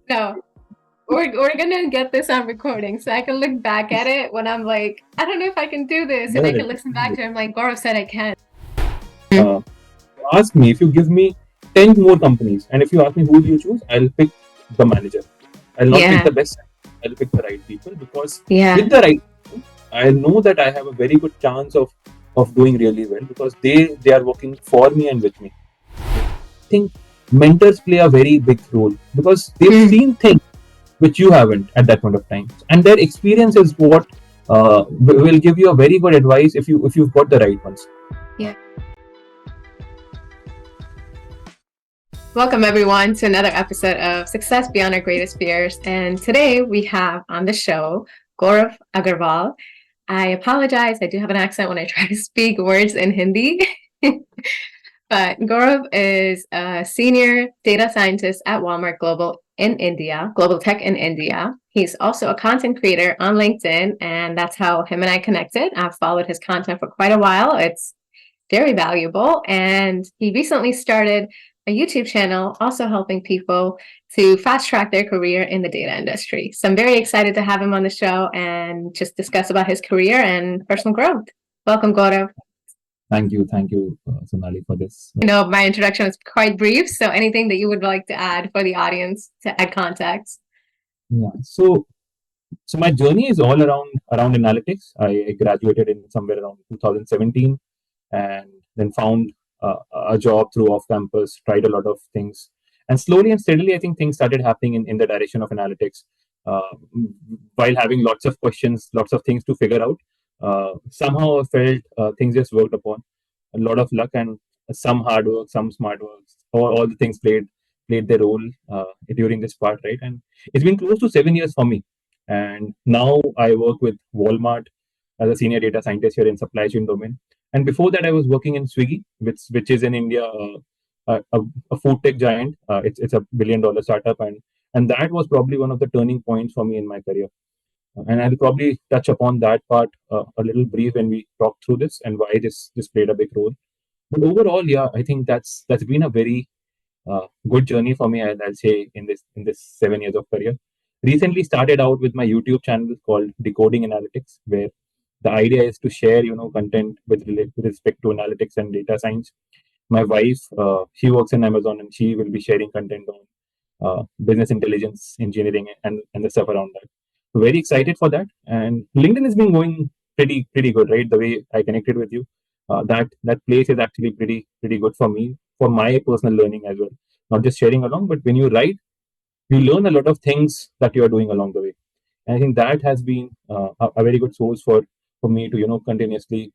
No, we're gonna get this on recording so I can look back at it when I'm like, I don't know if I can do this, and I can listen back to him like Gaurav said I can. Uh, Ask me if you give me 10 more companies, and if you ask me who do you choose, I'll pick the manager. I'll not pick Yeah, the best. I'll pick the right people because yeah. with the right people, I know that I have a very good chance of doing really well because they are working for me and with me. I think mentors play a very big role because they've Mm. seen things which you haven't at that point of time, and their experience is what will give you a very good advice if you've got the right ones. Yeah. Welcome everyone to another episode of Success Beyond Our Greatest Fears. And today we have on the show Gaurav Agrawal. I apologize, I do have an accent when I try to speak words in Hindi. But Gaurav is a senior data scientist at Walmart Global in India, Global Tech in India. He's also a content creator on LinkedIn, and that's how him and I connected. I've followed his content for quite a while. It's very valuable. And he recently started a YouTube channel also helping people to fast track their career in the data industry. So I'm very excited to have him on the show and just discuss about his career and personal growth. Welcome, Gaurav. Thank you, Sonali, for this. I know my introduction was quite brief, so anything that you would like to add for the audience to add context? Yeah. So my journey is all around analytics. I graduated in somewhere around 2017, and then found a job through off campus. Tried a lot of things, and slowly and steadily, I think things started happening in the direction of analytics. Uh, while having lots of questions, lots of things to figure out, somehow I felt things just worked upon a lot of luck and some hard work, some smart work. All the things played their role during this part, right? And it's been close to 7 years for me. And now I work with Walmart as a senior data scientist here in supply chain domain. And before that, I was working in Swiggy, which is in India a food tech giant. It's a $1 billion startup, and that was probably one of the turning points for me in my career. And I'll probably touch upon that part a little brief when we talk through this and why this played a big role. But overall, yeah, I think that's been a very good journey for me. I'll say in this 7 years of career. Recently started out with my YouTube channel called Decoding Analytics, where the idea is to share content with respect to analytics and data science. My wife, she works in Amazon, and she will be sharing content on business intelligence, engineering, and the stuff around that. So very excited for that. And LinkedIn has been going pretty good, right? The way I connected with you, that place is actually pretty good for me for my personal learning as well. Not just sharing along, but when you write, you learn a lot of things that you are doing along the way. And I think that has been a very good source for me to continuously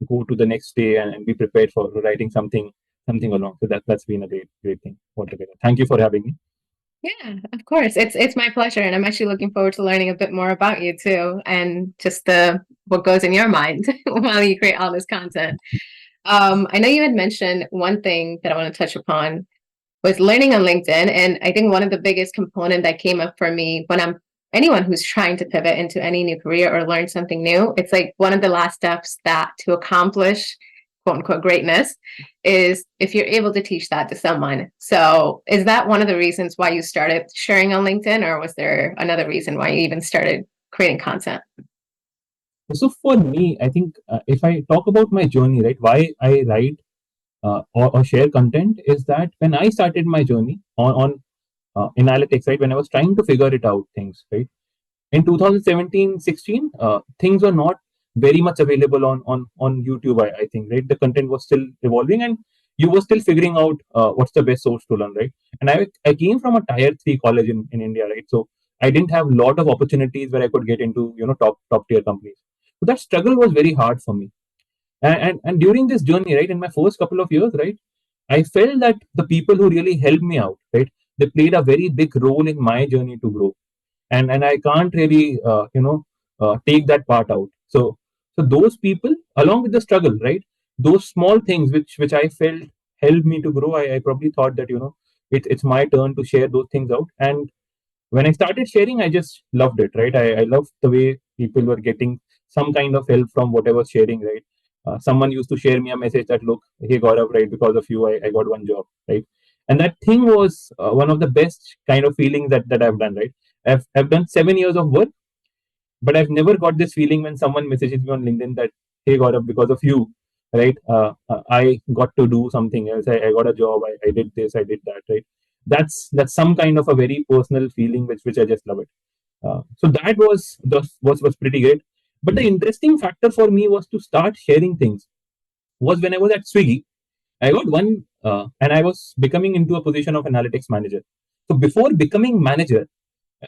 go to the next day and be prepared for writing something along. So that's been a great thing altogether. Thank you for having me. Yeah, of course. It's my pleasure, and I'm actually looking forward to learning a bit more about you too, and just the what goes in your mind while you create all this content. I know you had mentioned one thing that I want to touch upon was learning on LinkedIn, and I think one of the biggest component that came up for me when I'm anyone who's trying to pivot into any new career or learn something new, it's like one of the last steps that to accomplish quote unquote greatness is if you're able to teach that to someone. So is that one of the reasons why you started sharing on LinkedIn, or was there another reason why you even started creating content? So for me, I think if I talk about my journey, right, why I write or share content is that when I started my journey on analytics, right, when I was trying to figure it out, things, right, in 2017-16, things were not very much available on YouTube. I think, right, the content was still evolving, and you were still figuring out what's the best source to learn, right. And I came from a tier 3 college in India, right, so I didn't have a lot of opportunities where I could get into top tier companies. So that struggle was very hard for me. And during this journey, right, in my first couple of years, right, I felt that the people who really helped me out, right, they played a very big role in my journey to grow. And I can't really take that part out. So those people, along with the struggle, right, those small things which I felt helped me to grow, I probably thought that it's my turn to share those things out. And when I started sharing, I just loved it, right. I loved the way people were getting some kind of help from whatever sharing, right. Someone used to share me a message that, look, hey Gaurav, right, because of you I got one job, right. And that thing was one of the best kind of feelings that I've done, right? I've done 7 years of work, but I've never got this feeling when someone messages me on LinkedIn that, hey, Gaurav, because of you, right, I got to do something else. I got a job. I did this. I did that, right? That's some kind of a very personal feeling, which I just love it. So that was pretty great. But the interesting factor for me was to start sharing things. Was when I was at Swiggy, I got one, and I was becoming into a position of analytics manager. So before becoming manager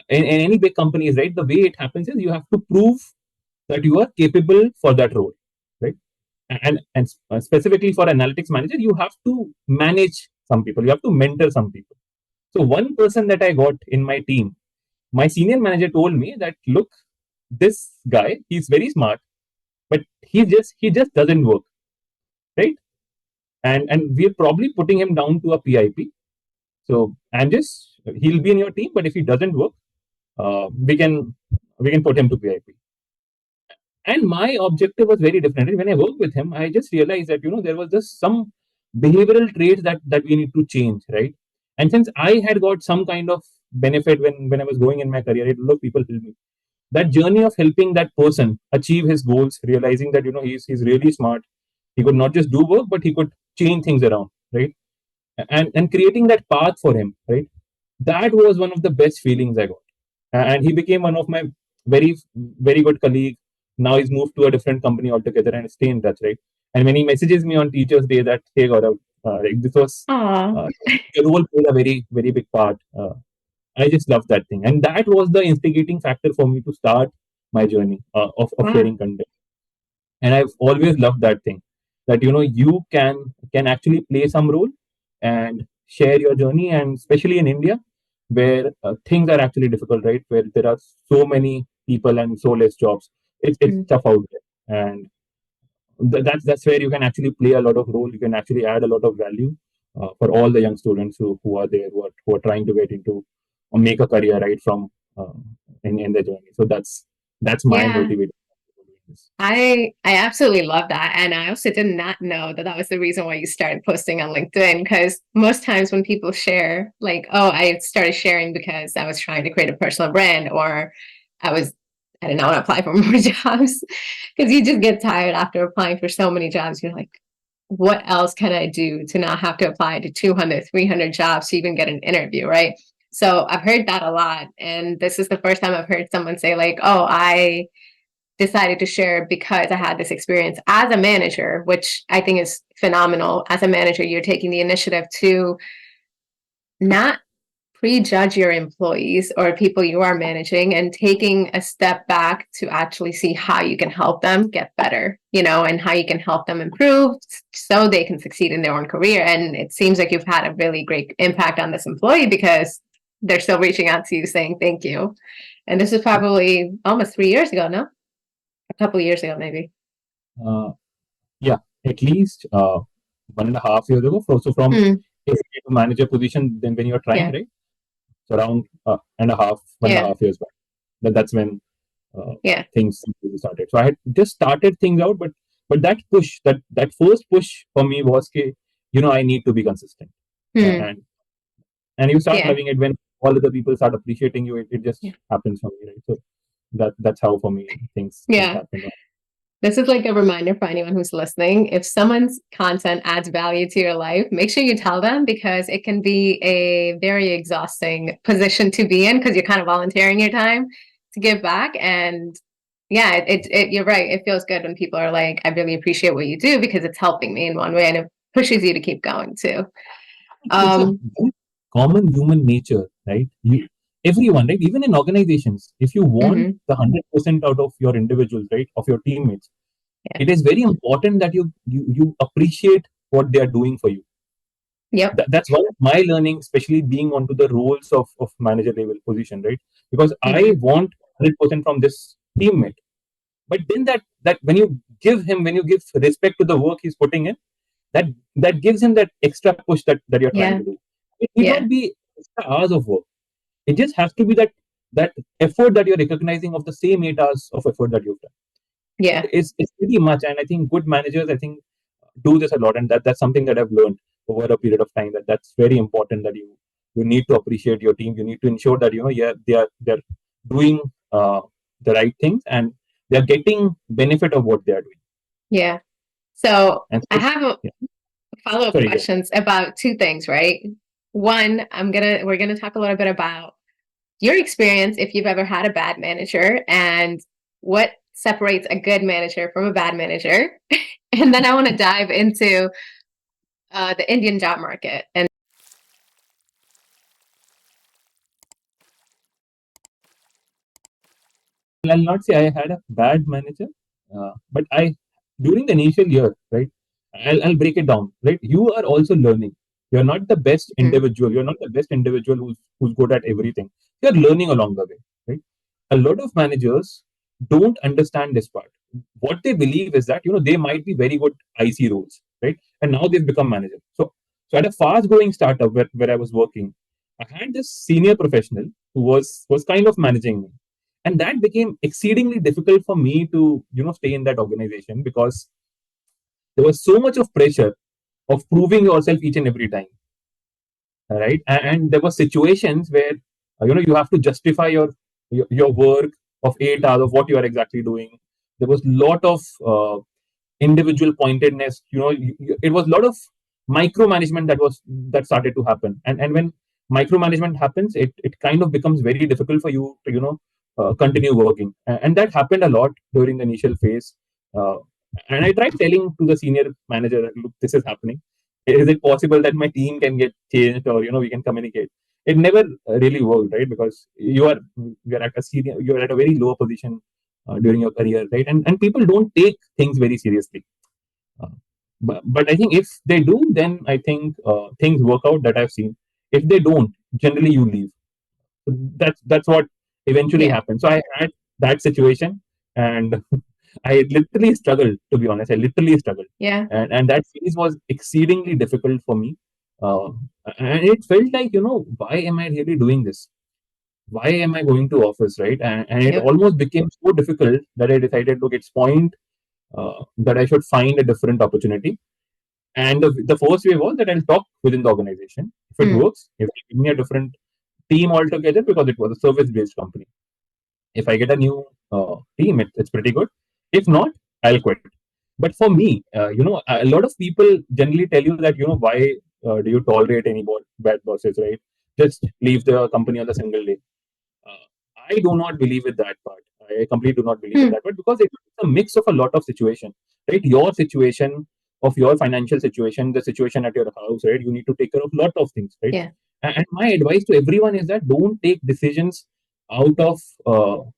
in any big companies, right, the way it happens is you have to prove that you are capable for that role, right? And specifically for analytics manager, you have to manage some people, you have to mentor some people. So one person that I got in my team, my senior manager told me that, look, this guy, he's very smart, but he just doesn't work, right? And we're probably putting him down to a PIP. So and just he'll be in your team, but if he doesn't work, we can put him to PIP. And my objective was very different. When I worked with him, I just realized that there was just some behavioral traits that we need to change, right? And since I had got some kind of benefit when I was going in my career, it look people help me. That journey of helping that person achieve his goals, realizing that he's really smart. He could not just do work, but he could change things around, right? And creating that path for him, right? That was one of the best feelings I got. And he became one of my very very good colleague. Now he's moved to a different company altogether and stay in touch, right? And when he messages me on Teachers Day that, hey Gaurav, like this was Aw, your role played a very very big part. I just love that thing, and that was the instigating factor for me to start my journey of wow. sharing content. And I've always loved that thing, that you can actually play some role and share your journey. And especially in India, where things are actually difficult, right, where there are so many people and so less jobs, it's Mm. tough out there. And that's where you can actually play a lot of role. You can actually add a lot of value for all the young students who are there, who are trying to get into or make a career right from uh, in their journey. So that's my Yeah. motivation for doing this. I absolutely love that. And I also did not know that that was the reason why you started posting on LinkedIn. Because most times when people share, like, oh, I started sharing because I was trying to create a personal brand, or I was, I did not want to apply for more jobs. Because you just get tired after applying for so many jobs. You're like, what else can I do to not have to apply to 200, 300 jobs to even get an interview, right? So I've heard that a lot. And this is the first time I've heard someone say, like, oh, I decided to share because I had this experience as a manager, which I think is phenomenal. As a manager, you're taking the initiative to not prejudge your employees or people you are managing and taking a step back to actually see how you can help them get better, and how you can help them improve so they can succeed in their own career. And it seems like you've had a really great impact on this employee because they're still reaching out to you saying thank you. And this is probably almost 3 years ago, no? A couple of years ago, maybe. Uh, yeah, at least 1.5 years ago. So from Mm, a manager position, then when you're trying, yeah, right? So around and a half, one and a yeah, half years back. That's when uh, yeah, things really started. So I had just started things out, but that push, that first push for me was, okay, I need to be consistent. Uh, mm, and and you start yeah, loving it when all other people start appreciating you. It yeah, just happens for me, right? So that's how for me things yeah. happen. This is like a reminder for anyone who's listening. If someone's content adds value to your life, make sure you tell them because it can be a very exhausting position to be in because you're kind of volunteering your time to give back. And yeah, you're right. It feels good when people are like, I really appreciate what you do because it's helping me in one way and it pushes you to keep going too. It's a Um, very common human nature, right? Everyone, right? Even in organizations, if you want mhm, the 100% out of your individuals, right, of your teammates, yeah. it is very important that you appreciate what they are doing for you. Yep. That's one of my learning, especially being onto the roles of manager level position, right? Because I Mhm, want 100% from this teammate, but then that when you give respect to the work he's putting in, that that gives him that extra push that you're trying yeah. to do. It need Yeah. not be extra hours of work. It just has to be that effort that you're recognizing of the same 8 hours of effort that you've done. Yeah. It's pretty much, and I think good managers, I think, do this a lot, and that's something that I've learned. over a period of time, that's very important, that you need to appreciate your team. You need to ensure that yeah, they're doing the right things, and they're getting benefit of what they are doing. Yeah. So And I so, have yeah, follow-up sorry, go ahead. questions about two things, right? One, we're gonna talk a little bit about your experience if you've ever had a bad manager and what separates a good manager from a bad manager. And then I want to dive into the Indian job market. And I'll not say I had a bad manager, but I during the initial year, right? I'll break it down, right? You are also learning. You're not the best Mhm. individual. You're not the best individual who's good at everything. You're learning along the way, right? A lot of managers don't understand this part. What they believe is that they might be very good IC roles, right? And now they've become managers. So at a fast-growing startup where I was working, I had this senior professional who was kind of managing me, and that became exceedingly difficult for me to stay in that organization, because there was so much of pressure of proving yourself each and every time, right? And there were situations where you have to justify your work of 8 hours of what you are exactly doing. There was a lot of individual pointedness. It was a lot of micromanagement that started to happen, and when micromanagement happens, it kind of becomes very difficult for you to continue working. And that happened a lot during the initial phase. uh, and I tried telling to the senior manager that, look, this is happening. Is it possible that my team can get changed, or we can communicate? It never really worked, right? Because you're at a senior, you're at a very low position during your career, right? And people don't take things very seriously. Uh, but I think if they do, then I think things work out, that I've seen. If they don't, generally you leave. So that's what eventually Yeah, happened. So I had that situation, and I literally struggled. To be honest, I literally struggled, yeah, and that phase was exceedingly difficult for me. Uh, and it felt like, why am I really doing this? Why am I going to office, right? And it yep, almost became so difficult that I decided, look, it's point that I should find a different opportunity. And the first way was that I'll talk within the organization. If it mm, works, if they give me a different team altogether, because it was a service based company. If I get a new team, it's pretty good. If not, I'll quit. But for me, a lot of people generally tell you that, why do you tolerate any bad bosses, right? Just leave the company on the single day. Uh, I do not believe in that part. I completely do not believe in mm, that part, because it's a mix of a lot of situation, right? Your situation, of your financial situation, the situation at your house, right? You need to take care of a lot of things, right? yeah, And my advice to everyone is that don't take decisions out of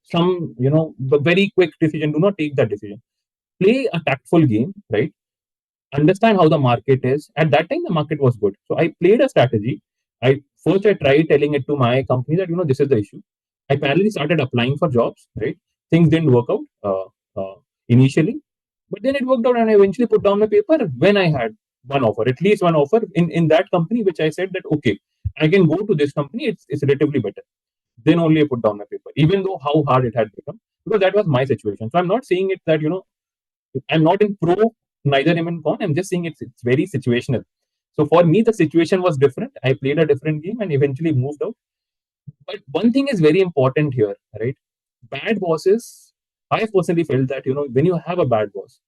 some, very quick decision. Do not take that decision. Play a tactful game, right? Understand how the market is. At that time, the market was good. So I played a strategy. I tried telling it to my company that, this is the issue. I parallelly started applying for jobs, right? Things didn't work out initially, but then it worked out, and I eventually put down my paper when I had one offer, at least one offer in that company, which I said that, okay, I can go to this company. It's relatively better. Then only I put down my paper, even though how hard it had become, because that was my situation. So I'm not saying it that, I'm not in pro, neither am in con. I'm just saying it's very situational. So for me, the situation was different. I played a different game and eventually moved out. But one thing is very important here, right? Bad bosses. I personally felt that, when you have a bad boss,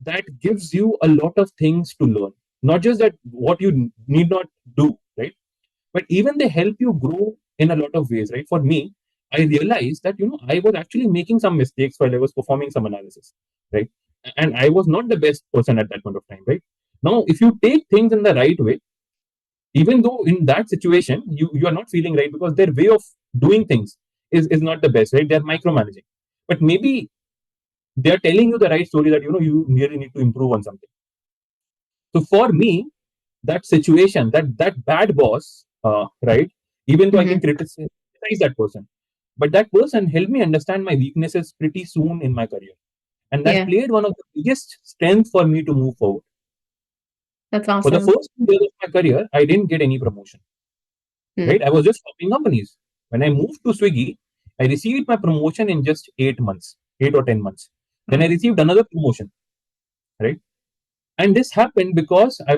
that gives you a lot of things to learn. Not just that what you need not do, right? But even they help you grow in a lot of ways, right? For me, I realized that, I was actually making some mistakes while I was performing some analysis, right? And I was not the best person at that point of time, right? Now, if you take things in the right way, even though in that situation you are not feeling right, because their way of doing things is not the best, right? They're micromanaging, but maybe they're telling you the right story, that you really need to improve on something. So for me, that situation, that bad boss, right? Even though I can mm-hmm, criticize that person, but that person helped me understand my weaknesses pretty soon in my career, and that yeah, played one of the biggest strengths for me to move forward. that's For the awesome. first 2 years of my career, I didn't get any promotion, Mm, right? I was just hopping companies. When I moved to Swiggy, I received my promotion in just 8 months, 8 or 10 months. Then I wow. received another promotion, right? And this happened because I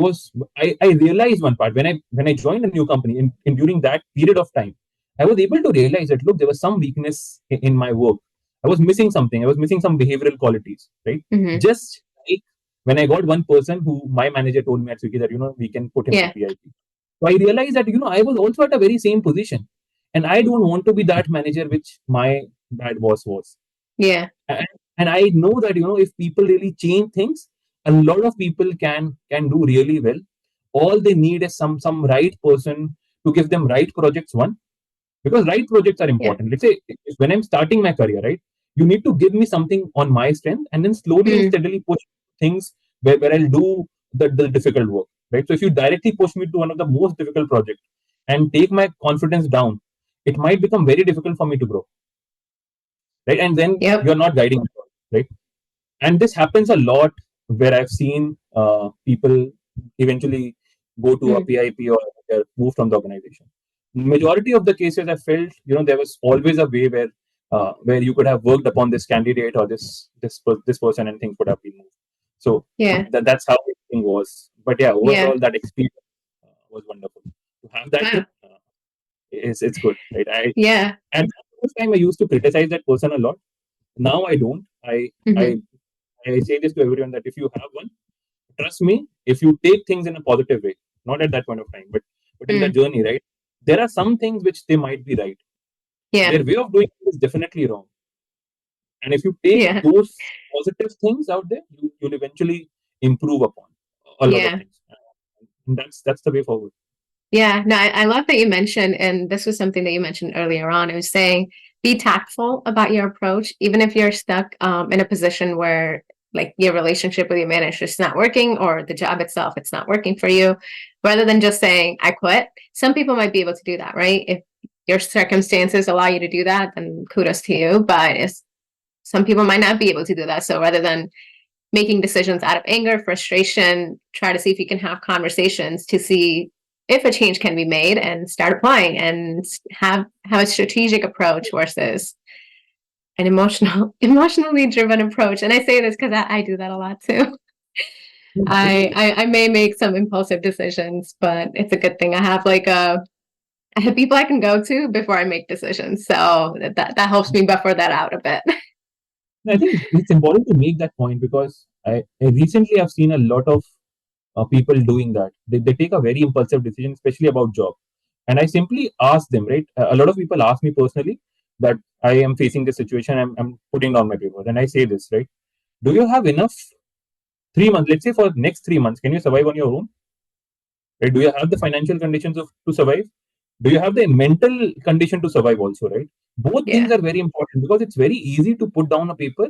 realized one part when I joined a new company in during that period of time. I was able to realize that look, there was some weakness in my work. I was missing something. I was missing some behavioral qualities, right? Hmm. Just like when I got one person who my manager told me at Swiggy that we can put him to Yeah. PIP. So I realized that I was also at a very same position, and I don't want to be that manager which my bad boss was. Yeah. and, and I know that if people really change things, a lot of people can do really well. All they need is some right person to give them right projects, one, because right projects are Yeah. important. Let's say when I'm starting my career, right, you need to give me something on my strength, and then slowly and Mm. steadily push things where I'll do the difficult work, right? So if you directly push me to one of the most difficult projects and take my confidence down, it might become very difficult for me to grow, right? And then Yep. you're not guiding me, right? And this happens a lot where I've seen people eventually go to a Mm. PIP or move from the organization. Majority of the cases I felt there was always a way where you could have worked upon this candidate or this person, and things would have been moved. So Yeah. that's how everything was. But yeah, Yeah. overall that experience was wonderful. To have that Wow. thing it's good, right? Yeah. And first time I used to criticize that person a lot. Now I don't. I Hmm. I say this to everyone that if you have one, trust me, if you take things in a positive way, not at that point of time, but in the Mm. journey, right? There are some things which they might be right. Yeah. Their way of doing it is definitely wrong. And if you take Yeah. those positive things out there, you'll eventually improve upon a lot of Yeah. things. And that's the way forward. Yeah, no, I love that you mentioned, and this was something that you mentioned earlier on. It was saying be tactful about your approach, even if you're stuck in a position where like your relationship with your manager is not working or the job itself, it's not working for you. Rather than just saying, I quit, some people might be able to do that, right? If your circumstances allow you to do that, then kudos to you. But some people might not be able to do that. So rather than making decisions out of anger, frustration, try to see if you can have conversations to see if a change can be made and start applying and have a strategic approach versus an emotionally driven approach. And I say this because I do that a lot too. I may make some impulsive decisions, but it's a good thing. I have people I can go to before I make decisions. So that helps me buffer that out a bit. I think it's important to make that point because I recently have seen a lot of people doing that. They take a very impulsive decision, especially about job. And I simply ask them, right? A lot of people ask me personally that I am facing this situation. I'm putting down my paper. And I say this, right? Do you have enough 3 months? Let's say for next 3 months, can you survive on your own? Right? Do you have the financial conditions to survive? Do you have the mental condition to survive also, right? Both things Yeah. are very important because it's very easy to put down a paper.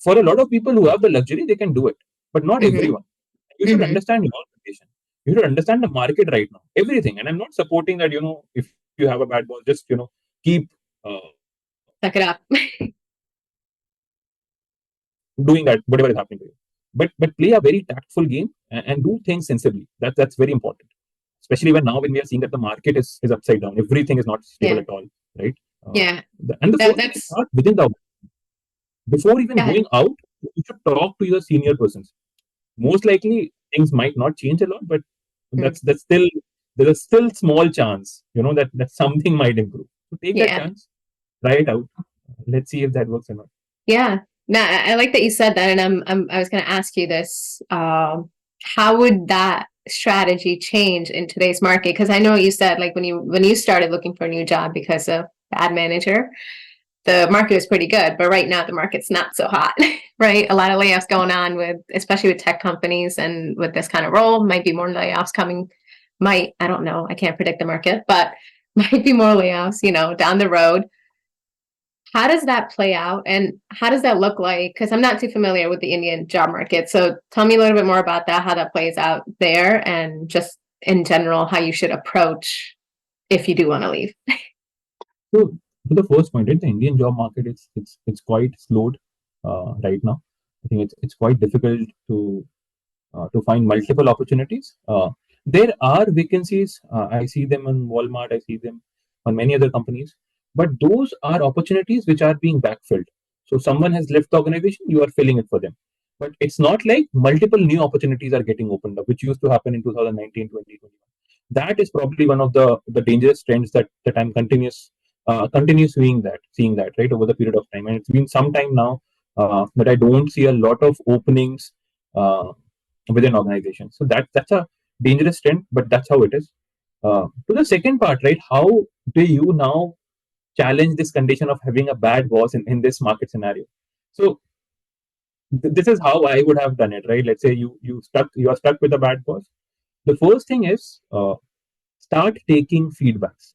For a lot of people who have the luxury, they can do it, but not Hmm. everyone. You should Hmm. understand your condition. You should understand the market right now, everything. And I'm not supporting that, if you have a bad ball, just, keep uh, Suck it up. doing that, whatever is happening to you. But play a very tactful game and do things sensibly. That's very important. Especially when we are seeing that the market is upside down. Everything is not stable Yeah. at all, right? Yeah. And the first thing is That's start within the before even go ahead. going out, you should talk to your senior persons. Most likely things might not change a lot, but Mm. that's still there's a still small chance, that something might improve. So take that Yeah. chance, try it out. Let's see if that works or not. Yeah. No, I like that you said that, and I was going to ask you this. How would that strategy change in today's market? Because I know you said like when you started looking for a new job because of bad manager, the market was pretty good, but right now the market's not so hot, right? A lot of layoffs going on with, especially with tech companies, and with this kind of role, might be more layoffs coming. I don't know, I can't predict the market, but might be more layoffs, down the road. How does that play out and how does that look like? Because I'm not too familiar with the Indian job market. So tell me a little bit more about that, how that plays out there, and just in general, how you should approach if you do want to leave. So to the first point, right, the Indian job market it's quite slowed right now. I think it's quite difficult to find multiple opportunities. There are vacancies. I see them on Walmart. I see them on many other companies. But those are opportunities which are being backfilled. So someone has left the organization. You are filling it for them. But it's not like multiple new opportunities are getting opened up, which used to happen in 2019, 2021. That is probably one of the dangerous trends that I'm continuous seeing that right over the period of time. And it's been some time now that I don't see a lot of openings uh, within organizations. So that's a dangerous trend, but that's how it is. To the second part, right? How do you now challenge this condition of having a bad boss in this market scenario? So this is how I would have done it, right? Let's say you are stuck with a bad boss. The first thing is start taking feedbacks,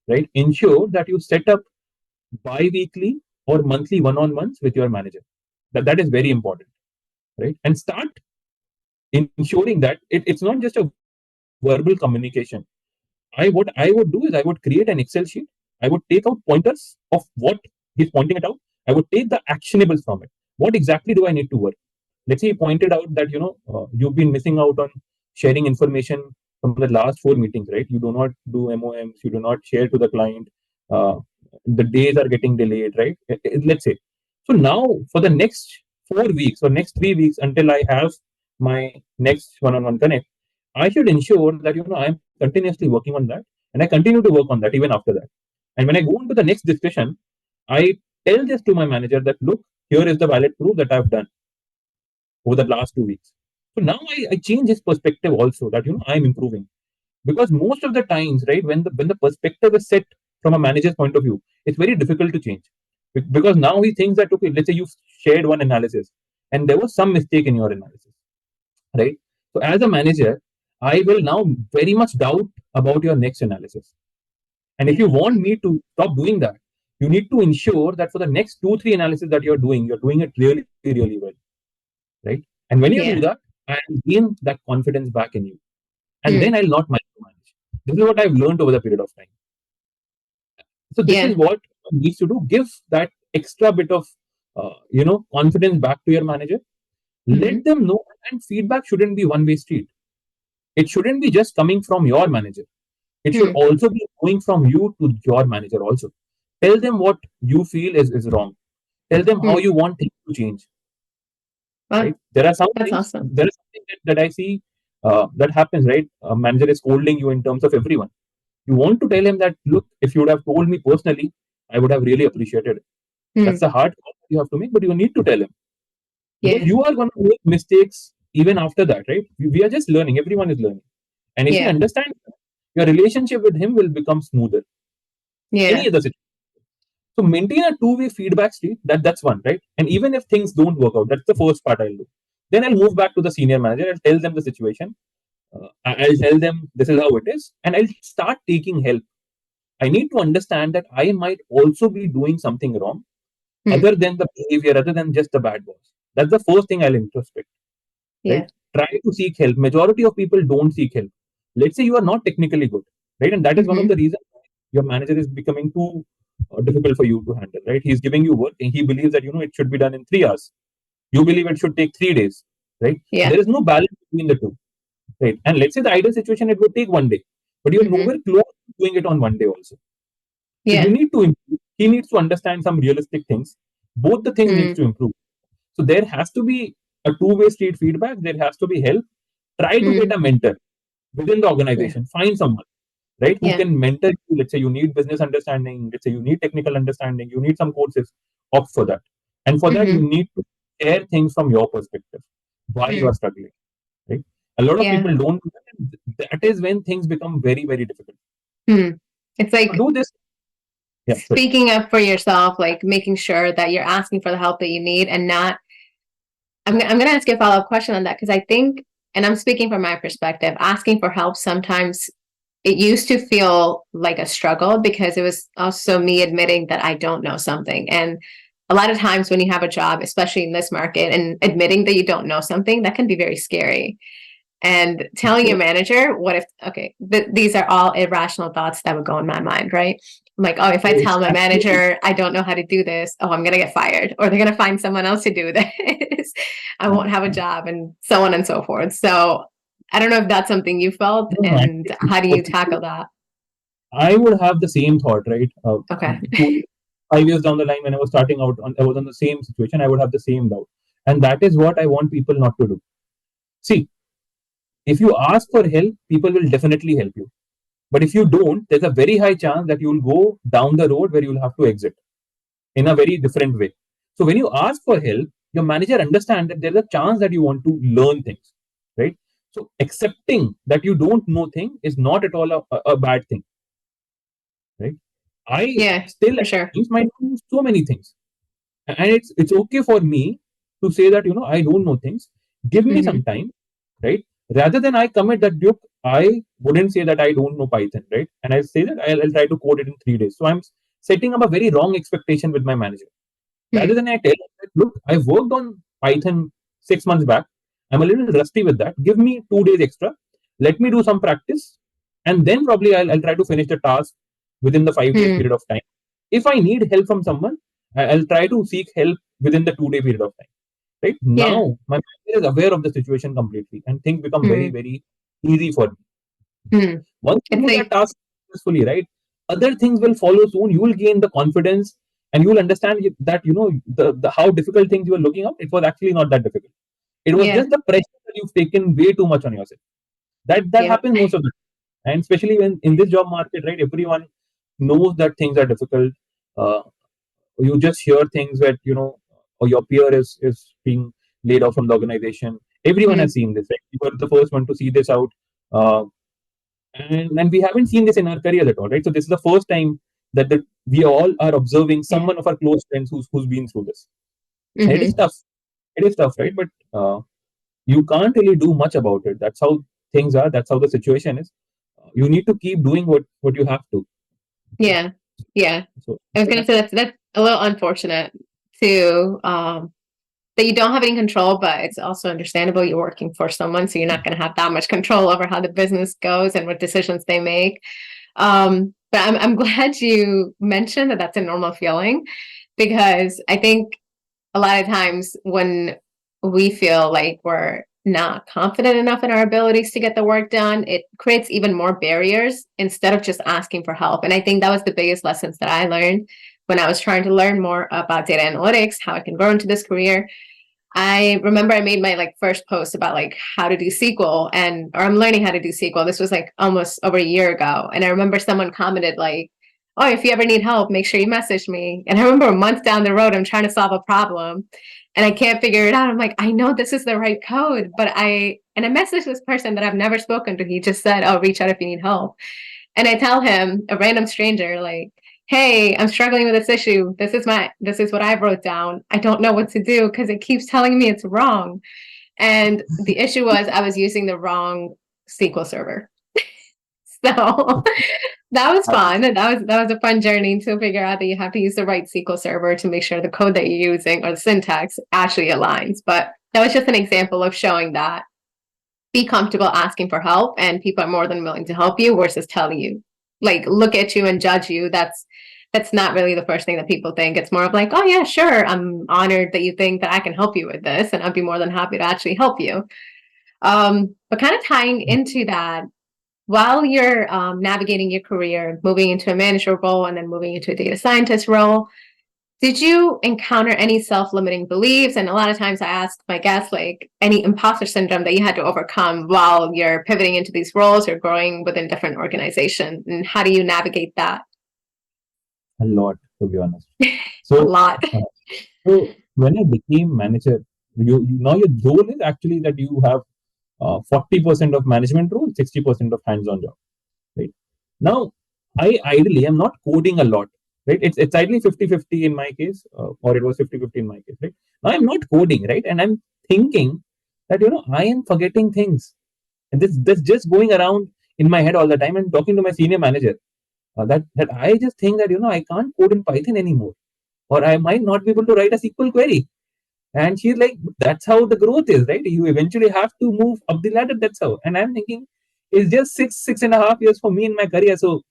right? Ensure that you set up bi-weekly or monthly one-on-ones with your manager. That is very important, right? And start ensuring that it's not just a verbal communication. What I would do is I would create an Excel sheet. I would take out pointers of what he's pointing it out. I would take the actionables from it. What exactly do I need to work? Let's say you pointed out that you've been missing out on sharing information from the last 4 meetings, right? You do not do MOMs, you do not share to the client. uh, the days are getting delayed, right? Let's say. So now for the next 4 weeks or next 3 weeks until I have my next one-on-one connect, I should ensure that I'm continuously working on that, and I continue to work on that even after that. And when I go into the next discussion, I tell this to my manager that look, here is the valid proof that I've done over the last 2 weeks. So now I change his perspective also that I'm improving. Because most of the times, right, when the perspective is set from a manager's point of view, it's very difficult to change. Because now he thinks that okay, let's say you shared one analysis and there was some mistake in your analysis, right? So as a manager, I will now very much doubt about your next analysis. And if Yeah. you want me to stop doing that, you need to ensure that for the next 2, 3 analysis that you're doing it really, really well, right? And when you do that, Yeah. I'll gain that confidence back in you, and then Mm. I'll not micromanage. This is what I've learned over the period of time. So this is Yeah. what one needs to do: give that extra bit of confidence back to your manager. Hmm. Let them know, and feedback shouldn't be one-way street. It shouldn't be just coming from your manager. It should Mm. also be going from you to your manager also. Tell them what you feel is wrong. Tell them how Mm. you want things to change. Wow, Right? There are some that's things. awesome. There is something that I see that happens. Right? A manager is scolding you in terms of everyone. You want to tell him that look, if you would have told me personally, I would have really appreciated it. That's Mm. the hard call you have to make, but you need to tell him because Yeah. you are going to make mistakes even after that, right? We are just learning. Everyone is learning, and if he Yeah. understands, your relationship with him will become smoother. Any Yeah. other situation. So maintain a two-way feedback street. That's one, right? And even if things don't work out, that's the first part I'll do. Then I'll move back to the senior manager. I'll tell them the situation. I'll tell them this is how it is, and I'll start taking help. I need to understand that I might also be doing something wrong, Mm. other than the behavior, other than just the bad boss. That's the first thing I'll introspect, right? Yeah. Try to seek help. Majority of people don't seek help. Let's say you are not technically good, right? And that is one of Hmm. the reasons your manager is becoming too difficult for you to handle, right? He's giving you work and he believes that it should be done in 3 hours. You believe it should take 3 days, right? Yeah. There is no balance between the two, right? And let's say the ideal situation it would take one day, but you're Hmm. nowhere close to doing it on one day also. So you Yeah. need to improve. He needs to understand some realistic things. Both the things needs Mm. to improve. So there has to be a two-way street feedback. There has to be help. Try to get Mm. a mentor within the Yeah. organization. Find someone, right, who Yeah. can mentor you. Let's say you need business understanding. Let's say you need technical understanding. You need some courses. Opt for that. And for that, you Hmm. need to share things from your perspective. Why you Mm. are struggling, right? A lot of Yeah. people don't do that. That is when things become very, very difficult. Mm. It's So like do this. Yeah, sorry. speaking up for yourself, like making sure that you're asking for the help that you need and not. I'm going to ask you a follow up question on that because I think, and I'm speaking from my perspective, asking for help sometimes it used to feel like a struggle because it was also me admitting that I don't know something. And a lot of times when you have a job, especially in this market, and admitting that you don't know something, that can be very scary. And telling your manager, what if, okay, these are all irrational thoughts that would go in my mind, right? I'm like, oh, if I It's tell my absolutely. manager I don't know how to do this, oh, I'm going to get fired, or they're going to find someone else to do this. I won't have a job, and so on and so forth. So I don't know if that's something you felt, No, and actually, how do you tackle that? I would have the same thought, right? Okay. 5 years down the line, when I was starting out, I was on the same situation. I would have the same doubt. And that is what I want people not to do. See, if you ask for help, people will definitely help you. But if you don't, there's a very high chance that you will go down the road where you will have to exit in a very different way. So when you ask for help, your manager understands that there's a chance that you want to learn things, right? So accepting that you don't know things is not at all a bad thing, right? I Yeah, still for at sure. times might know so many things, and it's okay for me to say that I don't know things. Give me Hmm. some time, right? Rather than I commit that, look, I wouldn't say that I don't know Python, right? And I say that I'll try to code it in 3 days. So I'm setting up a very wrong expectation with my manager. Rather Hmm. than I tell him that, look, I worked on Python 6 months back. I'm a little rusty with that. Give me 2 days extra. Let me do some practice. And then probably I'll try to finish the task within the 5 days Hmm. period of time. If I need help from someone, I'll try to seek help within the 2 day period of time. Right Yeah. now, my manager is aware of the situation completely, and things become very, Hmm. very easy for me. Hmm. Once you It's do that like, task successfully, right, other things will follow soon. You will gain the confidence, and you will understand that the how difficult things you were looking up, it was actually not that difficult. It was yeah, just the pressure that you've taken way too much on yourself. That yeah. happens most of the time, and especially when in this job market, right, everyone knows that things are difficult. Uh, you just hear things that or your peer is being laid off from the organization. Everyone Hmm. has seen this, right? You were the first one to see this out. uh, and we haven't seen this in our careers at all, right? So this is the first time that we all are observing Yeah. someone of our close friends who's been through this. And it is Hmm. tough. It is tough, right? But you can't really do much about it. That's how things are. That's how the situation is. You need to keep doing what you have to. Okay. Yeah. Yeah. So I was so gonna say that's a little unfortunate too. That you don't have any control, but it's also understandable you're working for someone, so you're not going to have that much control over how the business goes and what decisions they make. But I'm glad you mentioned that that's a normal feeling, because I think a lot of times when we feel like we're not confident enough in our abilities to get the work done, it creates even more barriers instead of just asking for help. And I think that was the biggest lessons that I learned when I was trying to learn more about data analytics, how I can grow into this career. I remember I made my first post about how to do SQL, or I'm learning how to do SQL. This was almost over a year ago. And I remember someone commented oh, if you ever need help, make sure you message me. And I remember a month down the road, I'm trying to solve a problem and I can't figure it out. I'm like, I know this is the right code, but and I messaged this person that I've never spoken to. He just said, oh, reach out if you need help. And I tell him, a random stranger, hey, I'm struggling with this issue. This is what I wrote down. I don't know what to do because it keeps telling me it's wrong. And the issue was I was using the wrong SQL server. So that was fun. And that was a fun journey to figure out that you have to use the right SQL server to make sure the code that you're using or the syntax actually aligns. But that was just an example of showing that be comfortable asking for help, and people are more than willing to help you versus telling you, look at you and judge you. That's not really the first thing that people think. It's more of oh yeah, sure, I'm honored that you think that I can help you with this, and I'd be more than happy to actually help you. But kind of tying into that, while you're navigating your career, moving into a manager role and then moving into a data scientist role, did you encounter any self-limiting beliefs? And a lot of times I ask my guests, any imposter syndrome that you had to overcome while you're pivoting into these roles or growing within different organizations, and how do you navigate that? a lot, to be honest. A So, lot. uh, so when I became manager, now your role is actually that you have 40% of management role, 60% of hands-on job. Right now, I ideally am not coding a lot. Right, it's ideally 50-50 in my case, or it was 50-50 in my case. Right now, I'm not coding. Right, and I'm thinking that I am forgetting things, and this just going around in my head all the time. And talking to my senior manager, that I just think that I can't code in Python anymore, or I might not be able to write a SQL query. And she's like, that's how the growth is, right? You eventually have to move up the ladder. That's how. And I'm thinking, it's just 6.5 years for me in my career. So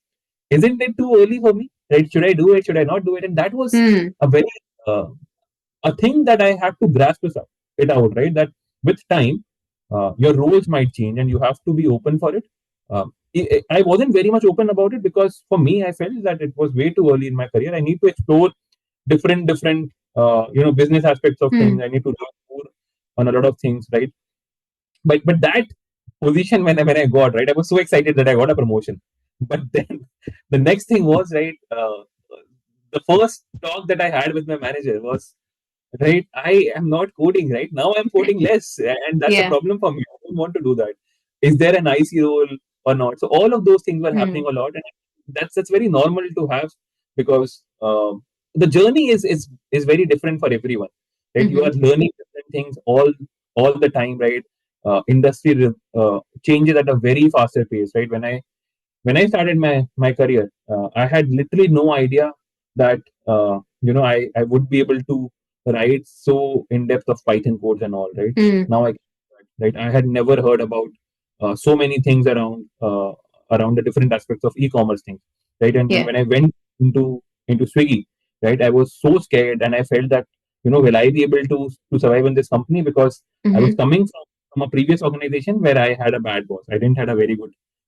isn't it too early for me? Right? Should I do it? Should I not do it? And that was Hmm. a very a thing that I had to grasp it out, right? That with time, your roles might change, and you have to be open for it. I wasn't very much open about it because for me, I felt that it was way too early in my career. I need to explore different business aspects of things. Mm. I need to learn more on a lot of things, right? But that position, when I got, right, I was so excited that I got a promotion. But then the next thing was, right, the first talk that I had with my manager was, right, I am not coding right now. I'm coding less, and that's a Yeah. problem for me. I don't want to do that. Is there an IC role or not? So all of those things were happening Mm. a lot, and that's very normal to have, because the journey is very different for everyone, right? You are Mm-hmm. learning different things all the time, right? Industry changes at a very faster pace, right? When I started my career, I had literally no idea that I would be able to write so in depth of Python codes and all, right? Mm. Now I can do that, right? I had never heard about so many things around the different aspects of e-commerce things, right? And Yeah. when I went into Swiggy, right, I was so scared, and I felt that, will I be able to survive in this company, because I was Mm-hmm. coming from a previous organization where I had a bad boss. I didn't had a very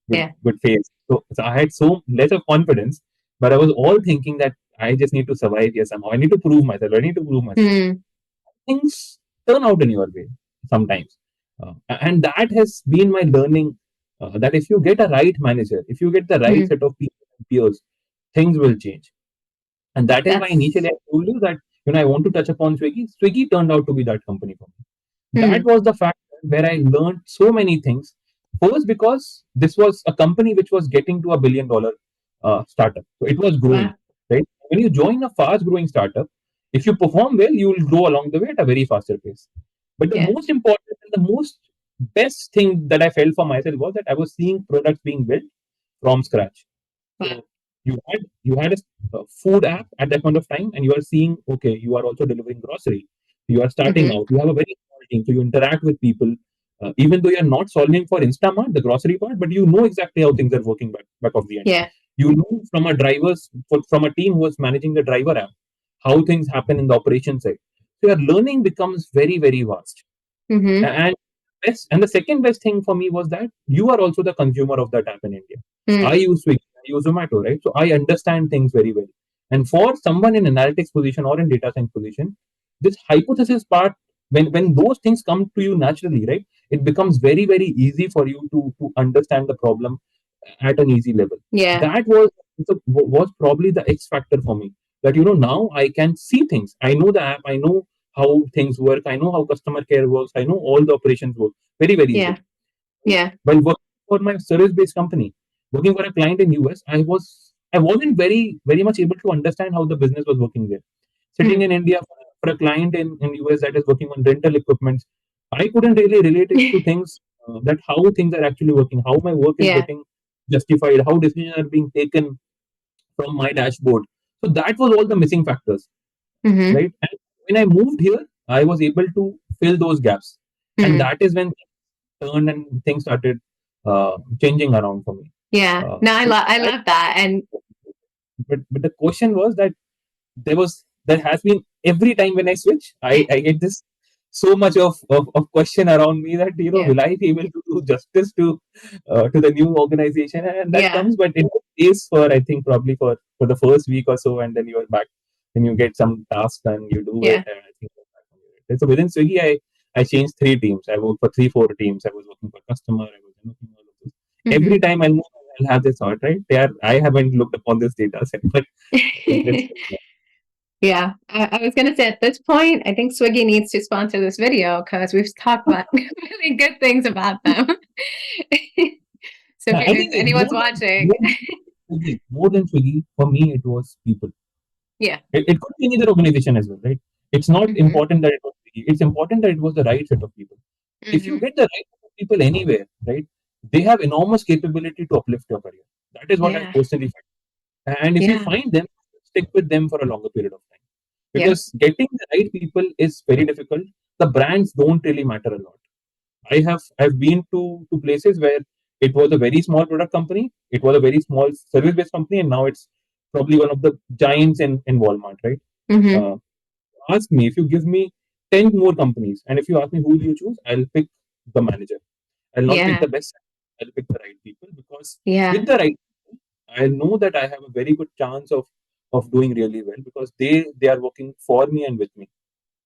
Yeah. good phase. So I had so less of confidence, but I was all thinking that I just need to survive here somehow. I need to prove myself. I need to prove myself. Mm. Things turn out in your way sometimes, and that has been my learning. That if you get a right manager, if you get the right Mm. set of people and peers, things will change. And that is why initially That's I told you that I want to touch upon Swiggy. Swiggy turned out to be that company for me. That mm. was the fact where I learned so many things. First, because this was a company which was getting to $1 billion startup, so it was growing. Wow. Right, when you join a fast-growing startup, if you perform well, you will grow along the way at a very faster pace. But the Yeah. most important and the most best thing that I felt for myself was that I was seeing products being built from scratch. Wow. So you had a food app at that point of time, and you are seeing, okay, you are also delivering grocery. You are starting Mm-hmm. out. You have a very small team, so you interact with people. Even though you are not solving for Instamart, the grocery part, but you know exactly how things are working back of the end. Yeah. You know from a team who is managing the driver app, how things happen in the operation side. So your learning becomes very, very vast. Mm-hmm. And and the second best thing for me was that you are also the consumer of that app in India. I Mm. use Swiggy, I use Zomato, right? So I understand things very well. And for someone in analytics position or in data science position, this hypothesis part, when those things come to you naturally, right, it becomes very, very easy for you to understand the problem at an easy level. Yeah. That was probably the X factor for me. That now I can see things. I know the app. I know how things work. I know how customer care works. I know all the operations work very, very Yeah. easily. Yeah. While working for my service-based company, working for a client in US, I wasn't very, very much able to understand how the business was working there. Sitting Mm. in India for a client in US that is working on rental equipment, I couldn't really relate it to things, that how things are actually working, how my work is Yeah. getting justified, how decisions are being taken from my dashboard. So that was all the missing factors, Mm-hmm. right? And when I moved here, I was able to fill those gaps, and Mm. that is when things turned and things started changing around for me. Yeah. No, So I that, love that. And but the question was that there has been every time when I switch, I get this so much of question around me that yeah. will I be able to do justice to the new organization, and that Yeah. comes, but it is for, I think, probably for the first week or so, and then you are back, and you get some tasks and you do it, Yeah. and I think you're back on your way. So within Swiggy, I changed three teams. I worked for 3 4 teams. I was working for customer. I was working all of this. Every Mm-hmm. time I move, I'll have this thought, right? I haven't looked upon this data set, but let's Yeah, I was gonna say at this point, I think Swiggy needs to sponsor this video because we've talked about really good things about them. So I if think anyone's watching, more than Swiggy, for me, it was people. yeah. It could be any other organization as well, right? It's not Hmm. important that it was Swiggy. It's important that it was the right set of people. If you Hmm. get the right set of people anywhere, right, they have enormous capability to uplift your career. That is what I Yeah. personally find. And if you Yeah. find them, stick with them for a longer period of time. Yep. Because getting the right people is very difficult. The brands don't really matter a lot. I've been to places where it was a very small product company, it was a very small service based company, and now it's probably one of the giants in Walmart, right? Hmm. Uh, Ask me, if you give me 10 more companies, and if you ask me who will you choose, I'll pick the manager. I'll not pick Yeah. the best. I'll pick the right people, because Yeah. with the right people, I know that I have a very good chance of of doing really well because they are working for me and with me.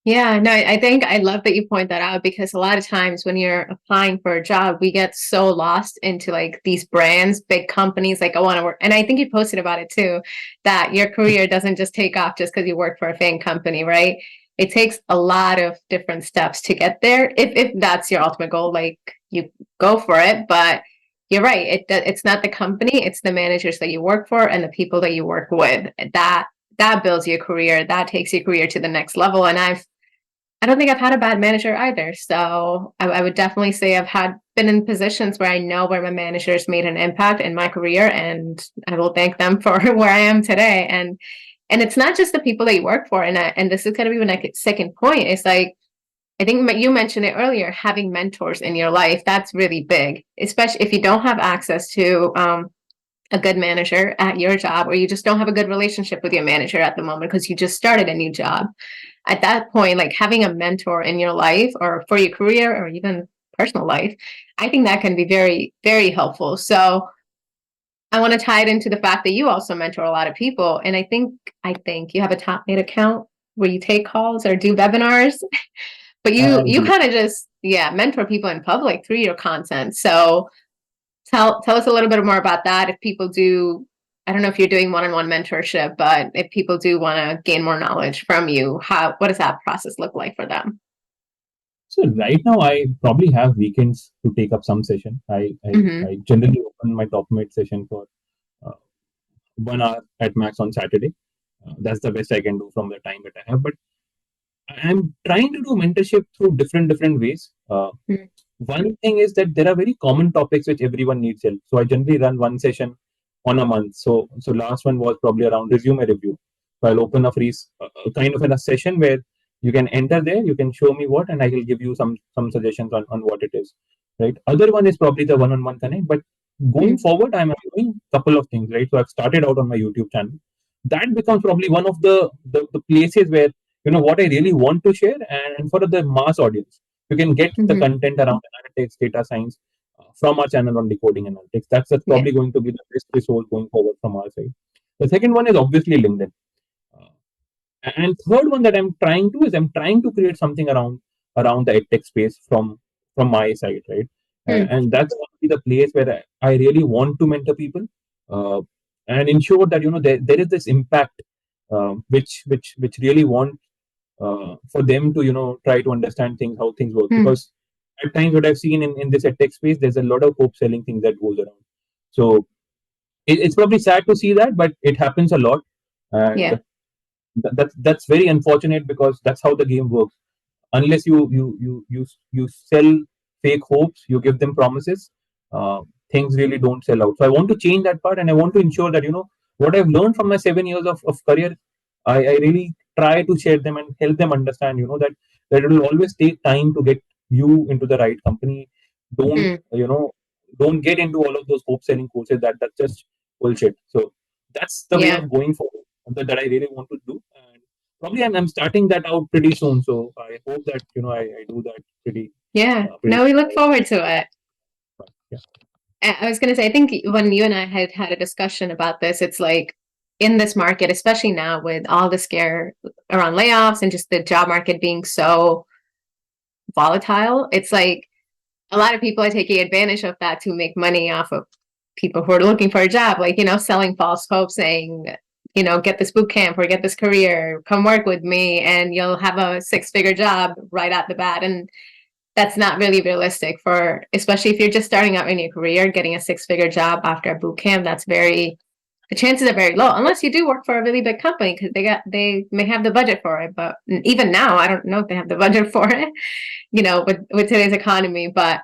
Yeah, no, I think I love that you point that out because a lot of times when you're applying for a job, we get so lost into like these brands, big companies, like I want to work. And I think you posted about it too, that your career doesn't just take off just because you work for a FANG company, right? It takes a lot of different steps to get there. If that's your ultimate goal, like you go for it. But you're right. It's not the company, it's the managers that you work for and the people that you work with. That builds your career. That takes your career to the next level. And I don't think I've had a bad manager either. So I would definitely say been in positions where I know where my managers made an impact in my career, and I will thank them for where I am today. And it's not just the people that you work for, and this is going to be my second point. It's like I think you mentioned it earlier, having mentors in your life. That's really big, especially if you don't have access to a good manager at your job, or you just don't have a good relationship with your manager at the moment because you just started a new job. At that point, like having a mentor in your life or for your career or even personal life, I think that can be very, very helpful. So I want to tie it into the fact that you also mentor a lot of people. And I think you have a top mate account where you take calls or do webinars, but I you do. kind of just, yeah, mentor people in public through your content. So tell us a little bit more about that. If people do, I don't know if you're doing one-on-one mentorship, but if people do want to gain more knowledge from you, what does that process look like for them? So right now, I probably have weekends to take up some session. Mm-hmm. I generally open my top mate session for uh, 1 hour at max on Saturday. That's the best I can do from the time that I have. But I'm trying to do mentorship through different ways. One thing is that there are very common topics which everyone needs help. So I generally run one session on a month. So last one was probably around resume review. So I'll open a free kind of a session where you can enter there, you can show me what, and I will give you some suggestions on what it is. Right. Other one is probably the one-on-one connect. But going Mm-hmm. forward, I'm doing a couple of things. Right. So I've started out on my YouTube channel. That becomes probably one of the places where what I really want to share and for the mass audience you can get the Mm-hmm. content around analytics, data science from our channel on decoding analytics. That's Yeah. probably going to be the best resource going forward from our side. The second one is obviously LinkedIn. Uh, and third one that I'm trying to create something around the edtech space from my side, right? Mm-hmm. And that's going to be the place where I really want to mentor people uh, and ensure that there is this impact which really want for them to try to understand things how things work Mm-hmm. because at times what I've seen in this tech space there's a lot of hope selling things that goes around. So it's probably sad to see that, but it happens a lot, and Yeah. that's very unfortunate because that's how the game works. Unless you sell fake hopes, you give them promises, uh, things really don't sell out. So I want to change that part, and I want to ensure that what I've learned from my 7 years of career, I really try to share them and help them understand that it will always take time to get you into the right company. Don't Mm-hmm. don't get into all of those hope selling courses that's just bullshit. So that's the way Yeah. of going forward that I really want to do. And probably I'm starting that out pretty soon. So I hope that I do that Yeah. pretty No, we soon. look forward to it. Yeah. I was going to say, I think when you and I had a discussion about this, it's like in this market, especially now with all the scare around layoffs and just the job market being so volatile, it's like a lot of people are taking advantage of that to make money off of people who are looking for a job, like, selling false hope, saying, get this boot camp or get this career, come work with me, and you'll have a six-figure job right out the bat. And that's not really realistic especially if you're just starting out in your career, getting a six-figure job after a boot camp. The chances are very low, unless you do work for a really big company because they may have the budget for it. But even now, I don't know if they have the budget for it, with today's economy. But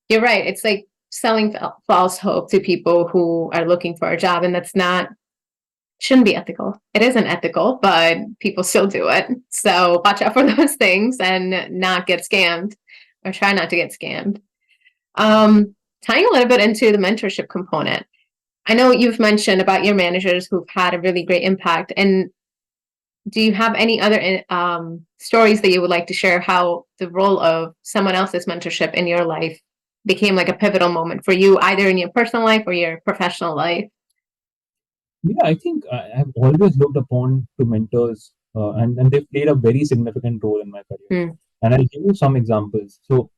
you're right. It's like selling false hope to people who are looking for a job, and shouldn't be ethical. It isn't ethical, but people still do it. So watch out for those things and not get scammed, or try not to get scammed. Um, Tying a little bit into the mentorship component, I know you've mentioned about your managers who've had a really great impact. And do you have any other stories that you would like to share how the role of someone else's mentorship in your life became like a pivotal moment for you, either in your personal life or your professional life? Yeah, I think I've always looked upon to mentors, and they've played a very significant role in my career. Mm, And I'll give you some examples. So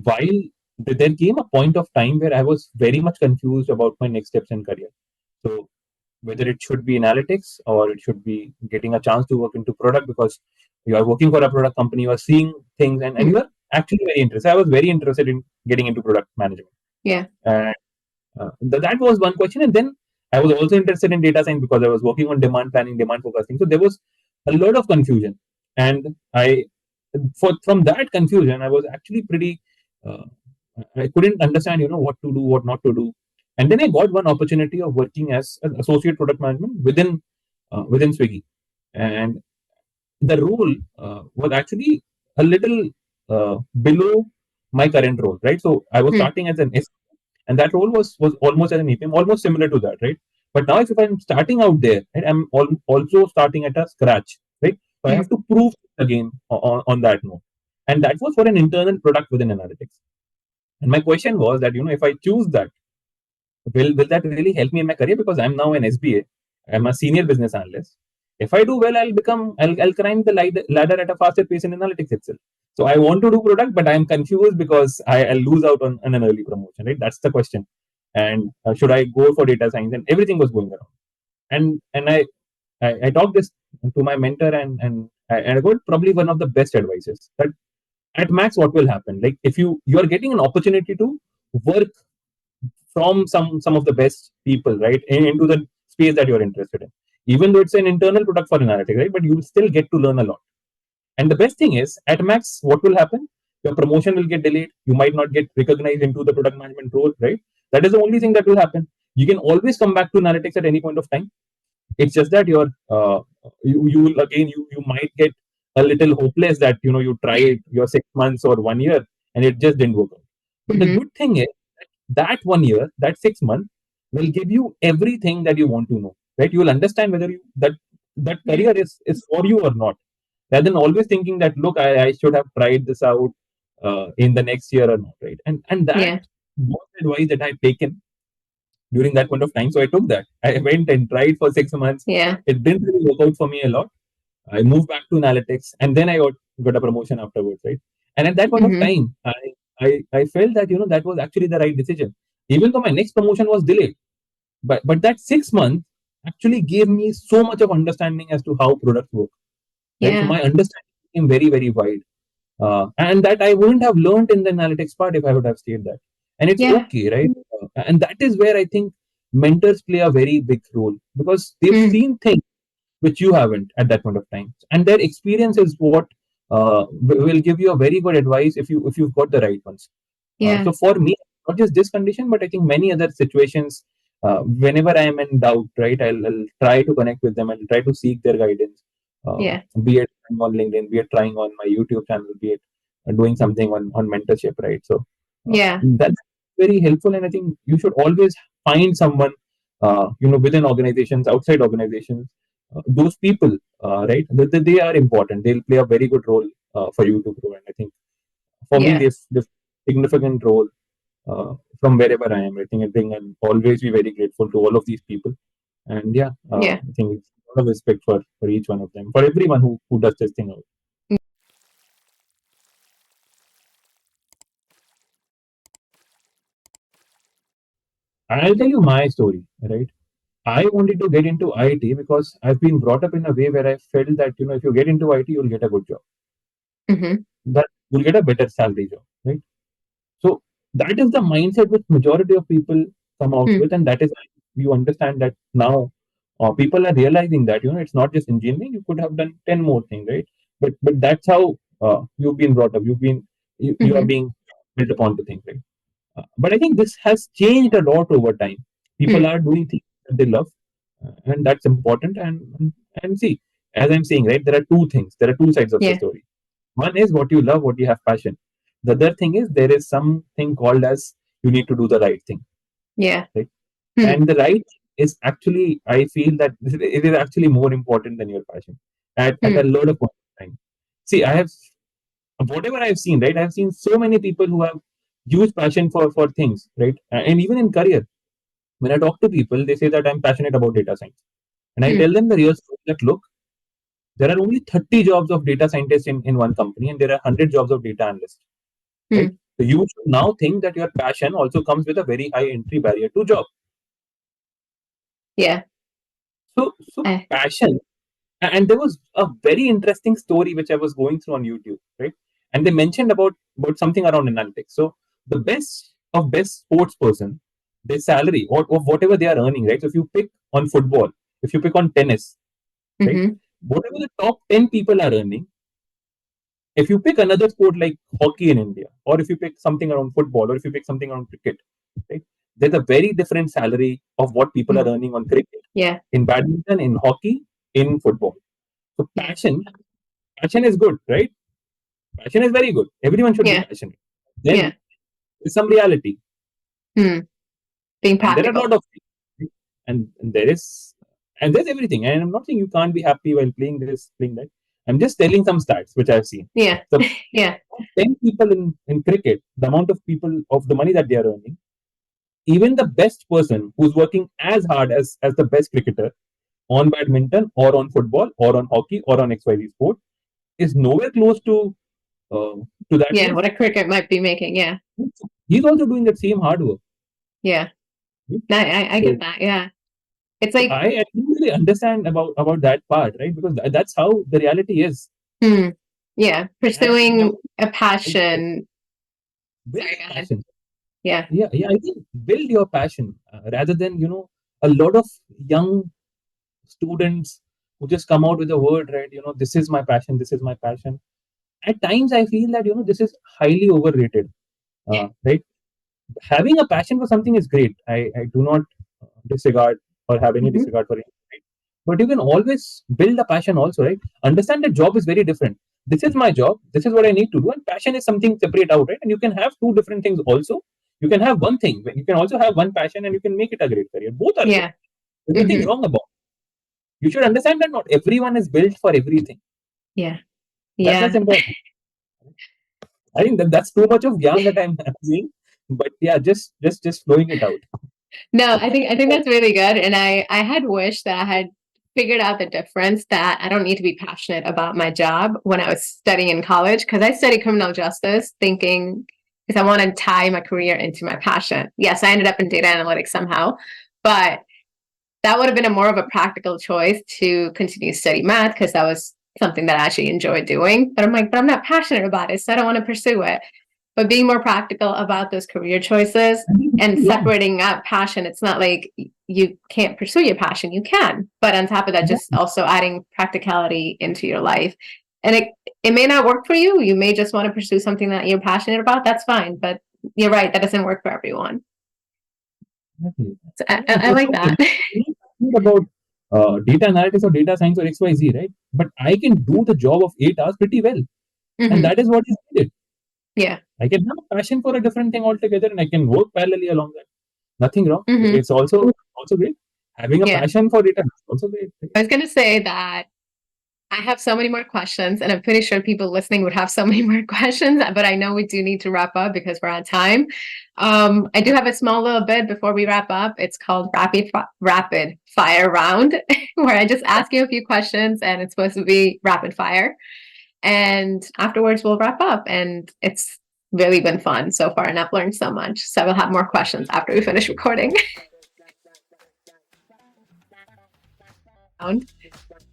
while there came a point of time where I was very much confused about my next steps in career. So whether it should be analytics or it should be getting a chance to work into product, because you are working for a product company, you are seeing things, and you mm, are actually very interested. I was very interested in getting into product management. yeah. And that was one question. And then I was also interested in data science because I was working on demand planning, demand forecasting. So there was a lot of confusion. And from that confusion, I was actually pretty, uh, I couldn't understand, what to do, what not to do. And then I got one opportunity of working as an associate product management within Swiggy. And the role was actually a little below my current role, right? So I was Mm, starting as an S, and that role was almost as an APM, almost similar to that, right? But now, if I'm starting out there, right, also starting at a scratch, right? So I have mm, to prove again on that note, and that was for an internal product within analytics. And my question was that if I choose that, will that really help me in my career? Because I'm now an SBA, I'm a senior business analyst. If I do well, I'll climb the ladder at a faster pace in analytics itself. So I want to do product, but I'm confused because I'll lose out on an early promotion, right? That's the question. And should I go for data science? And everything was going around. And I talked this to my mentor, and I got probably one of the best advices that at max what will happen, like if you are getting an opportunity to work from some of the best people, right, into the space that you're interested in, even though it's an internal product for analytics, right, but you'll still get to learn a lot. And the best thing is, at max what will happen, your promotion will get delayed, you might not get recognized into the product management role, right? That is the only thing that will happen. You can always come back to analytics at any point of time. It's just that you will again, you might get a little hopeless that you tried your 6 months or 1 year and it just didn't work out. But the mm-hmm. good thing is that 1 year, that 6 months will give you everything that you want to know. Right? You will understand whether that Yeah. career is for you or not. Rather than always thinking that look, I should have tried this out in the next year or not. Right? And that Yeah. was the advice that I've taken during that point of time. So I took that. I went and tried for 6 months. Yeah. It didn't really work out for me a lot. I moved back to analytics, and then I got a promotion afterwards, right? And at that point of Mm-hmm. time, I felt that that was actually the right decision, even though my next promotion was delayed. But that 6 months actually gave me so much of understanding as to how products work, right? So Yeah. my understanding became very very wide, and that I wouldn't have learned in the analytics part if I would have stayed there. And it's Yeah. okay, right? And that is where I think mentors play a very big role because they've Mm, seen things which you haven't at that point of time, and their experience is what will give you a very good advice if you've got the right ones. yeah. So for me, not just this condition, but I think many other situations, whenever I am in doubt, right, I'll try to connect with them and try to seek their guidance, Yeah. be it on LinkedIn, be it trying on my YouTube channel, be it doing something on mentorship, right? So Yeah. that's very helpful, and I think you should always find someone, within organizations, outside organizations, those people, right? They are important. They'll play a very good role for you to grow, and I think for me, Yeah. this significant role from wherever I am. I think I'll always be very grateful to all of these people, and yeah, Yeah. I think it's a lot of respect for each one of them, for everyone who does this thing out. And I'll tell you my story, right? I wanted to get into IT because I've been brought up in a way where I felt that if you get into IT, you'll get a good job, Mm-hmm. that you'll get a better salary job, right? So that is the mindset which majority of people come out Mm, with, and that is why you understand that now people are realizing that it's not just engineering. You could have done 10 more things, right? But that's how you've been brought up. You are mm-hmm. being built upon to think, right? But I think this has changed a lot over time. People Mm, are doing things that they love, and that's important. And see, as I'm saying, right, there are two things. There are two sides of the yeah. story. One is what you love, what you have passion. The other thing is there is something called as you need to do the right thing, Yeah. right? Mm, And the right is actually, I feel that it is actually more important than your passion at a mm, lot of points in time. See, I have whatever I've seen, right? I've seen so many people who have huge passion for things, right? And even in career, When I talk to people, they say that I'm passionate about data science. And I Hmm. tell them the real story that look, there are only 30 jobs of data scientists in one company, and there are 100 jobs of data analysts, right? Hmm. So you should now think that your passion also comes with a very high entry barrier to job. Yeah. So I, passion, and there was a very interesting story which I was going through on YouTube, right? And they mentioned about something around analytics. So the best sports person, their salary or of whatever they are earning, right? So if you pick on football, if you pick on tennis, right? mm-hmm. Whatever the top 10 people are earning, if you pick another sport like hockey in India, or if you pick something around football, or if you pick something around cricket, right? There's a very different salary of what people are Mm. earning on cricket, Yeah. in badminton, in hockey, in football. So Yeah. passion is good, right? Passion is very good. Everyone should be Yeah. passionate. Yeah. Then there's some reality, Hmm. Being and there are a lot practical. of things, right? and there is and there's everything. And I'm not saying you can't be happy while playing this, playing that. I'm just telling some stats which I've seen. Yeah. So Yeah. 10 people in cricket, the amount of people of the money that they are earning, even the best person who's working as hard as the best cricketer on badminton or on football or on hockey or on XYZ sport is nowhere close uh, to that Yeah. place. What a cricket might be making. Yeah. He's also doing that same hard work. Yeah. Right? No, I So, get that. Yeah. It's so like, I don't really understand about that part, right? Because that's how the reality is. hmm. Yeah. And now Pursuing a I get it. passion. Build Sorry, your go ahead. passion. Yeah. Yeah. I think build your passion rather than a lot of young students who just come out with a word, right? This is my passion. This is my passion. At times, I feel that this is highly overrated, Yeah. right? Having a passion for something is great. I do not disregard or have any Hmm. disregard for it. Right? But you can always build a passion also, right? Understand that job is very different. This is my job. This is what I need to do. And passion is something separate out, right? And you can have two different things also. You can have one thing. You can also have one passion and you can make it a great career. Both are good. Yeah. There's nothing Hmm. wrong about it. You should understand that not everyone is built for everything. Yeah. That's Yeah. important. I think that's too much of gyan that I'm saying. But yeah, just flowing it out. No, I think that's really good. And I had wished that I had figured out the difference that I don't need to be passionate about my job when I was studying in college because I studied criminal justice thinking because I want to tie my career into my passion. Yes, I ended up in data analytics somehow, but that would have been a more of a practical choice to continue to study math because that was something that I actually enjoyed doing. But I'm like, but I'm not passionate about it, so I don't want to pursue it. But being more practical about those career choices I think and nothing wrong. separating out passion, it's not like you can't pursue your passion, you can. But on top of that, just also adding practicality into your life. And it may not work for you. You may just want to pursue something that you're passionate about. That's fine. But you're right, that doesn't work for everyone. Exactly. So I mean, I like so that. I'm not talking about data analytics or data science or XYZ, right? But I can do the job of 8 hours pretty well. And Hmm. that is what is needed. Yeah. I can have a passion for a different thing altogether and I can work parallelly along that. Nothing wrong. Hmm. It's also great. Having a Yeah. passion for data is also great. I was going to say that I have so many more questions, and I'm pretty sure people listening would have so many more questions, but I know we do need to wrap up because we're on time. I do have a small little bit before we wrap up. It's called rapid fire round, where I just ask you a few questions, and it's supposed to be rapid fire. And afterwards, we'll wrap up. And it's really been fun so far, and I've learned so much. So we'll have more questions after we finish recording.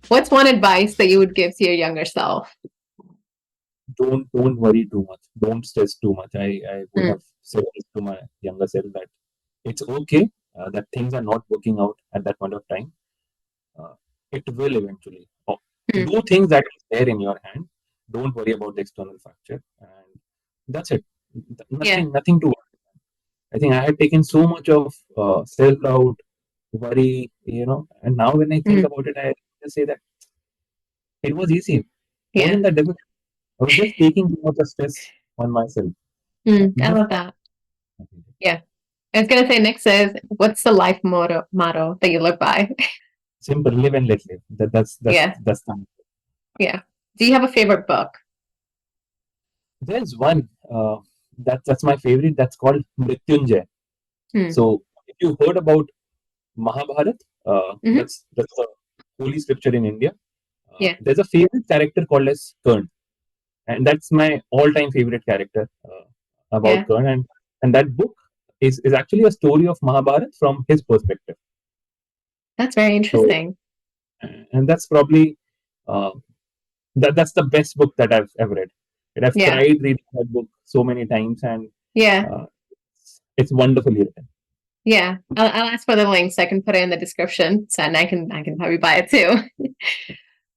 What's one advice that you would give to your younger self? Don't worry too much. Don't stress too much. I would Mm, have said this to my younger self that it's okay that things are not working out at that point of time. Uh, it will eventually. mm, Do things that is there in your hand. Don't worry about the external factor, and that's it. yeah. Nothing to worry. I think I had taken so much of self doubt, worry, and now when I think Mm, about it, I just say that it was easy. It yeah. wasn't that difficult. I was just taking too much of stress on myself. I Nothing. love that. Yeah. I was gonna say next says, what's the life motto that you live by? Simple, live and let live. Yeah. That's the. Yeah. Do you have a favorite book? There's one that's my favorite. That's called Mrityunjay. Hmm. So if you heard about Mahabharata. Hmm. That's a holy scripture in India. Yeah. There's a favorite character called as Kern, and that's my all-time favorite character about Yeah. Kern. And that book is actually a story of Mahabharata from his perspective. That's very So, interesting. and that's probably uh, that's the best book that I've ever read. And I've Yeah. cried reading that book so many times, and Yeah. uh, it's wonderfully written. Yeah. I'll ask for the links. I can put it in the description, so and I can probably buy it too.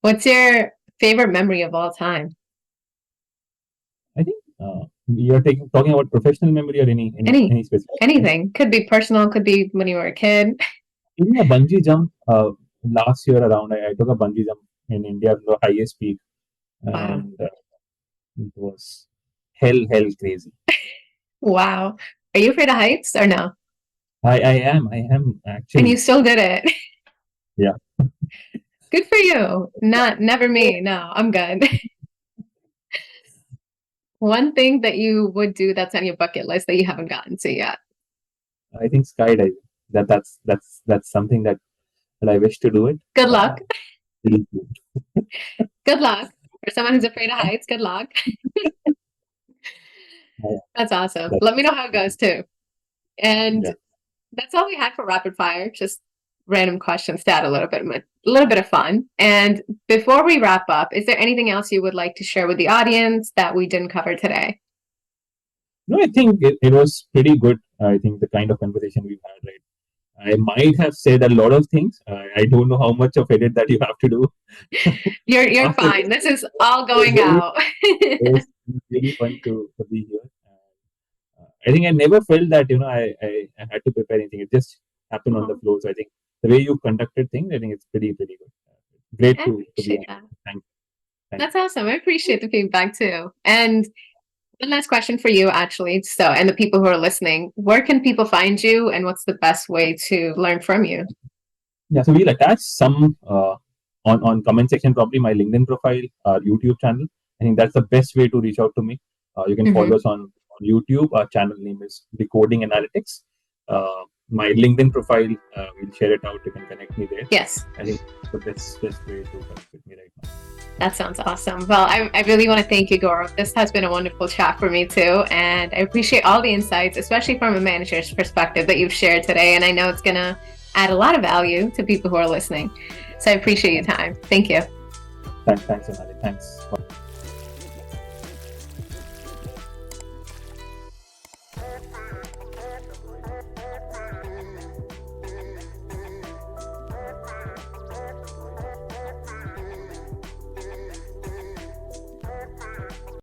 What's your favorite memory of all time? I think you're talking about professional memory or Any any specific. anything. Could be personal, could be when you were a kid. Even a bungee jump last year around, I took a bungee jump in India, the highest peak, Wow. and it was hell crazy. Wow. Are you afraid of heights or no? I am And you actually. still did it. Yeah, Good for you. Not never me. No, I'm good. One thing that you would do that's on your bucket list that you haven't gotten to yet. I think skydiving. That's something that I wish to do it. Good Uh, luck. really, Good luck. For someone who's afraid of heights, good luck. yeah, That's awesome. that, Let me know how it goes too. And yeah. that's all we had for rapid fire. Just random questions to add a little bit of fun. And before we wrap up, is there anything else you would like to share with the audience that we didn't cover today? No, I think it was pretty good. I think the kind of conversation we've had, right? I might have said a lot of things. I don't know how much of edit that you have to do You're after fine. this. This is all It was going out. it was really fun to be here. I think I never felt that I had to prepare anything. It just happened on the Oh, floor. So I think the way you conducted things, I think it's pretty good. Great I to be appreciate on. that. Thank thank That's awesome. I appreciate the feedback too. And one last question for you, actually. So, and the people who are listening, where can people find you and what's the best way to learn from you? Yeah, so we'll attach some on comment section, probably my LinkedIn profile, our YouTube channel. I think that's the best way to reach out to me. You can follow Hmm. us on YouTube. Our channel name is Decoding Analytics. My LinkedIn profile, we'll share it out. You can connect me there. Yes, I think it's the best way to connect with me right now. that sounds awesome. Well, I really want to thank you, Gaurav. This has been a wonderful chat for me too. And I appreciate all the insights, especially from a manager's perspective that you've shared today. And I know it's going to add a lot of value to people who are listening. So I appreciate your time. Thank you. Thanks, Anali. Thanks.